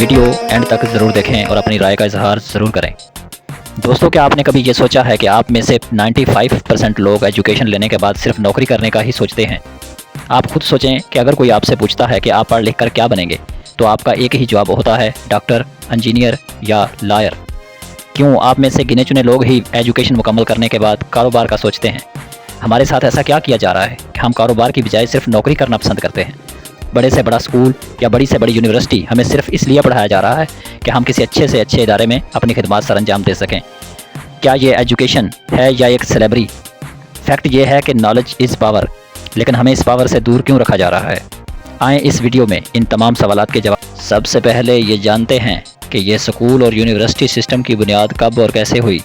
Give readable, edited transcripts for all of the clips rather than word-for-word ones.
Video and تک ضرور دیکھیں اور اپنی رائے کا اظہار ضرور کریں۔ دوستو، کیا آپ نے کبھی یہ سوچا ہے کہ آپ میں سے 95% لوگ ایجوکیشن لینے کے بعد صرف نوکری کرنے کا ہی سوچتے ہیں؟ آپ خود سوچیں کہ اگر کوئی آپ سے پوچھتا ہے کہ آپ پڑھ لکھ کر کیا بنیں گے، تو آپ کا ایک ہی جواب ہوتا ہے ڈاکٹر، انجینئر یا لائر۔ کیوں آپ میں سے گنے چنے لوگ ہی ایجوکیشن مکمل کرنے کے بعد کاروبار کا سوچتے ہیں؟ ہمارے ساتھ ایسا کیا کیا جا رہا ہے کہ ہم کاروبار کی بجائے صرف نوکری کرنا پسند کرتے ہیں؟ بڑے سے بڑا اسکول یا بڑی سے بڑی یونیورسٹی ہمیں صرف اس لیے پڑھایا جا رہا ہے کہ ہم کسی اچھے سے اچھے ادارے میں اپنی خدمات سر انجام دے سکیں۔ کیا یہ ایجوکیشن ہے یا ایک سلیبری؟ فیکٹ یہ ہے کہ نالج از پاور، لیکن ہمیں اس پاور سے دور کیوں رکھا جا رہا ہے؟ آئیں اس ویڈیو میں ان تمام سوالات کے جواب۔ سب سے پہلے یہ جانتے ہیں کہ یہ اسکول اور یونیورسٹی سسٹم کی بنیاد کب اور کیسے ہوئی۔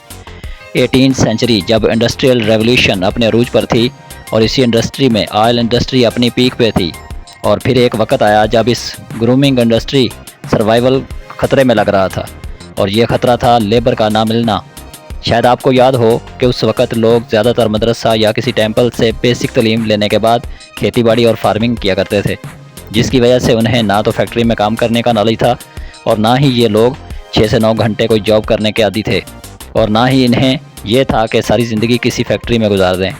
18 سینچری جب انڈسٹریل ریولوشن اپنے عروج پر تھی اور اسی انڈسٹری میں آئل انڈسٹری اپنی پیک پہ تھی، اور پھر ایک وقت آیا جب اس گرومنگ انڈسٹری سروائیول خطرے میں لگ رہا تھا، اور یہ خطرہ تھا لیبر کا نہ ملنا۔ شاید آپ کو یاد ہو کہ اس وقت لوگ زیادہ تر مدرسہ یا کسی ٹیمپل سے بیسک تعلیم لینے کے بعد کھیتی باڑی اور فارمنگ کیا کرتے تھے، جس کی وجہ سے انہیں نہ تو فیکٹری میں کام کرنے کا نالج تھا، اور نہ ہی یہ لوگ 6 سے 9 گھنٹے کوئی جاب کرنے کے عادی تھے، اور نہ ہی انہیں یہ تھا کہ ساری زندگی کسی فیکٹری میں گزار دیں۔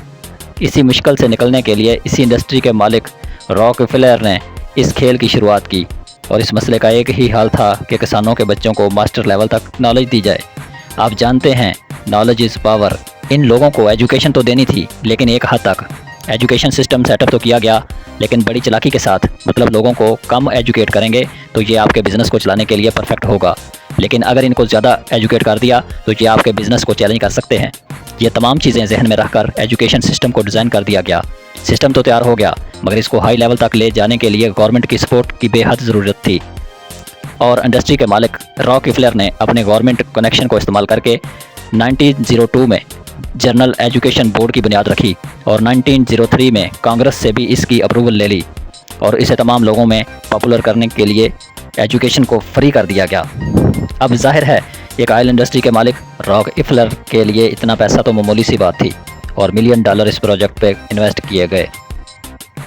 اسی مشکل سے نکلنے کے لیے اسی انڈسٹری کے مالک راک فیلر نے اس کھیل کی شروعات کی، اور اس مسئلے کا ایک ہی حل تھا کہ کسانوں کے بچوں کو ماسٹر لیول تک نالج دی جائے۔ آپ جانتے ہیں نالج از پاور۔ ان لوگوں کو ایجوکیشن تو دینی تھی، لیکن ایک حد تک۔ ایجوکیشن سسٹم سیٹ اپ تو کیا گیا، لیکن بڑی چلاکی کے ساتھ۔ مطلب لوگوں کو کم ایجوکیٹ کریں گے تو یہ آپ کے بزنس کو چلانے کے لیے پرفیکٹ ہوگا، لیکن اگر ان کو زیادہ ایجوکیٹ کر دیا تو یہ آپ کے بزنس کو چیلنج کر سکتے ہیں۔ یہ تمام چیزیں ذہن میں رکھ کر ایجوکیشن سسٹم کو ڈیزائن کر دیا گیا۔ سسٹم تو تیار ہو گیا، مگر اس کو ہائی لیول تک لے جانے کے لیے گورنمنٹ کی سپورٹ کی بے حد ضرورت تھی، اور انڈسٹری کے مالک راک فیلر نے اپنے گورنمنٹ کنیکشن کو استعمال کر کے 1902 میں جنرل ایجوکیشن بورڈ کی بنیاد رکھی، اور 1903 میں کانگریس سے بھی اس کی اپروول لے لی، اور اسے تمام لوگوں میں پاپولر کرنے کے لیے ایجوکیشن کو فری کر دیا گیا۔ اب ظاہر ہے ایک آئل انڈسٹری کے مالک راک فیلر کے لیے اتنا پیسہ تو معمولی سی بات تھی، اور $1 ملین اس پروجیکٹ پہ انویسٹ کیے گئے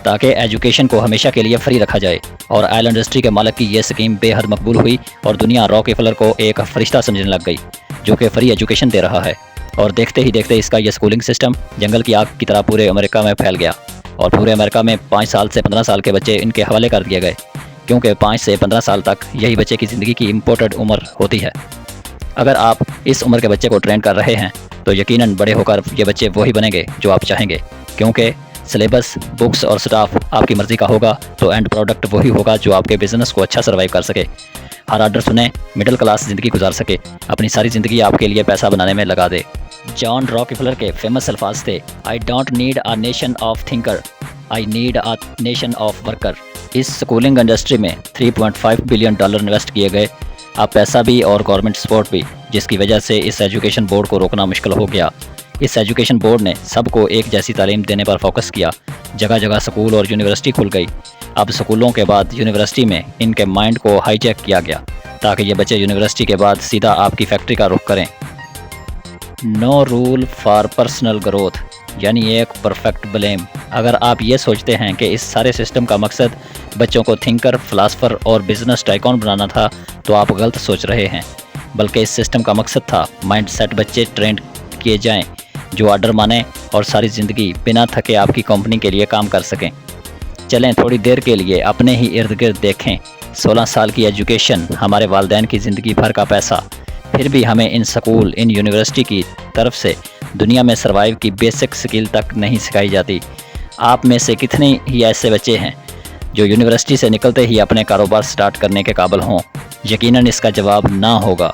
تاکہ ایجوکیشن کو ہمیشہ کے لیے فری رکھا جائے، اور آئل انڈسٹری کے مالک کی یہ سکیم بے حد مقبول ہوئی، اور دنیا راک فیلر کو ایک فرشتہ سمجھنے لگ گئی جو کہ فری ایجوکیشن دے رہا ہے۔ اور دیکھتے ہی دیکھتے اس کا یہ اسکولنگ سسٹم جنگل کی آگ کی طرح پورے امریکہ میں پھیل گیا، اور پورے امریکہ میں 5 سال سے 15 سال کے بچے ان کے حوالے کر دیے گئے، کیونکہ 5 سے 15 سال تک یہی بچے کی زندگی کی امپورٹڈ عمر ہوتی ہے۔ اگر آپ اس عمر کے بچے کو ٹرین کر رہے ہیں تو یقیناً بڑے ہو کر یہ بچے وہی بنیں گے جو آپ چاہیں گے، کیونکہ سلیبس، بکس اور سٹاف آپ کی مرضی کا ہوگا تو اینڈ پروڈکٹ وہی ہوگا جو آپ کے بزنس کو اچھا سروائیو کر سکے، ہر آرڈر سنیں، مڈل کلاس زندگی گزار سکے، اپنی ساری زندگی آپ کے لیے پیسہ بنانے میں لگا دے۔ جان راک فیلر کے فیمس الفاظ تھے، I don't need a nation of thinker, I need a nation of worker۔ اس سکولنگ انڈسٹری میں $3.5 بلین انویسٹ کیے گئے، اب پیسہ بھی اور گورنمنٹ سپورٹ بھی، جس کی وجہ سے اس ایجوکیشن بورڈ کو روکنا مشکل ہو گیا۔ اس ایجوکیشن بورڈ نے سب کو ایک جیسی تعلیم دینے پر فوکس کیا، جگہ جگہ سکول اور یونیورسٹی کھل گئی۔ اب سکولوں کے بعد یونیورسٹی میں ان کے مائنڈ کو ہائی جیک کیا گیا تاکہ یہ بچے یونیورسٹی کے بعد سیدھا آپ کی فیکٹری کا رخ کریں۔ نو رول فار پرسنل گروتھ، یعنی ایک پرفیکٹ بلیم۔ اگر آپ یہ سوچتے ہیں کہ اس سارے سسٹم کا مقصد بچوں کو تھنکر، فلاسفر اور بزنس ٹائکون بنانا تھا تو آپ غلط سوچ رہے ہیں، بلکہ اس سسٹم کا مقصد تھا مائنڈ سیٹ بچے ٹرینڈ کیے جائیں جو آرڈر مانیں اور ساری زندگی بنا تھکے آپ کی کمپنی کے لیے کام کر سکیں۔ چلیں تھوڑی دیر کے لیے اپنے ہی ارد گرد دیکھیں، 16 سال کی ایجوکیشن، ہمارے والدین کی زندگی بھر کا پیسہ، پھر بھی ہمیں ان سکول، ان یونیورسٹی کی طرف سے دنیا میں سروائیو کی بیسک سکل تک نہیں سکھائی جاتی۔ آپ میں سے کتنے ہی ایسے بچے ہیں جو یونیورسٹی سے نکلتے ہی اپنے کاروبار سٹارٹ کرنے کے قابل ہوں؟ یقیناً اس کا جواب نہ ہوگا،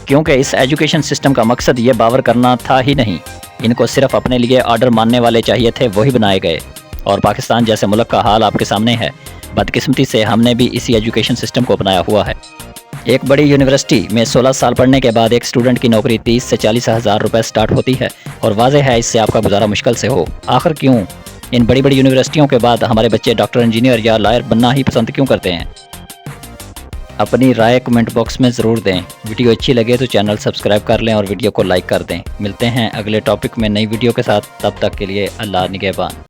کیونکہ اس ایجوکیشن سسٹم کا مقصد یہ باور کرنا تھا ہی نہیں، ان کو صرف اپنے لیے آرڈر ماننے والے چاہیے تھے، وہی بنائے گئے۔ اور پاکستان جیسے ملک کا حال آپ کے سامنے ہے، بدقسمتی سے ہم نے بھی اسی ایجوکیشن سسٹم کو اپنایا ہوا ہے۔ ایک بڑی یونیورسٹی میں 16 سال پڑھنے کے بعد ایک اسٹوڈنٹ کی نوکری 30 سے 40 ہزار روپے سٹارٹ ہوتی ہے، اور واضح ہے اس سے آپ کا گزارا مشکل سے ہو۔ آخر کیوں ان بڑی بڑی یونیورسٹیوں کے بعد ہمارے بچے ڈاکٹر، انجینئر یا لائر بننا ہی پسند کیوں کرتے ہیں؟ اپنی رائے کمنٹ باکس میں ضرور دیں۔ ویڈیو اچھی لگے تو چینل سبسکرائب کر لیں اور ویڈیو کو لائک کر دیں۔ ملتے ہیں اگلے ٹاپک میں نئی ویڈیو کے ساتھ، تب تک کے لیے اللہ نگہبان۔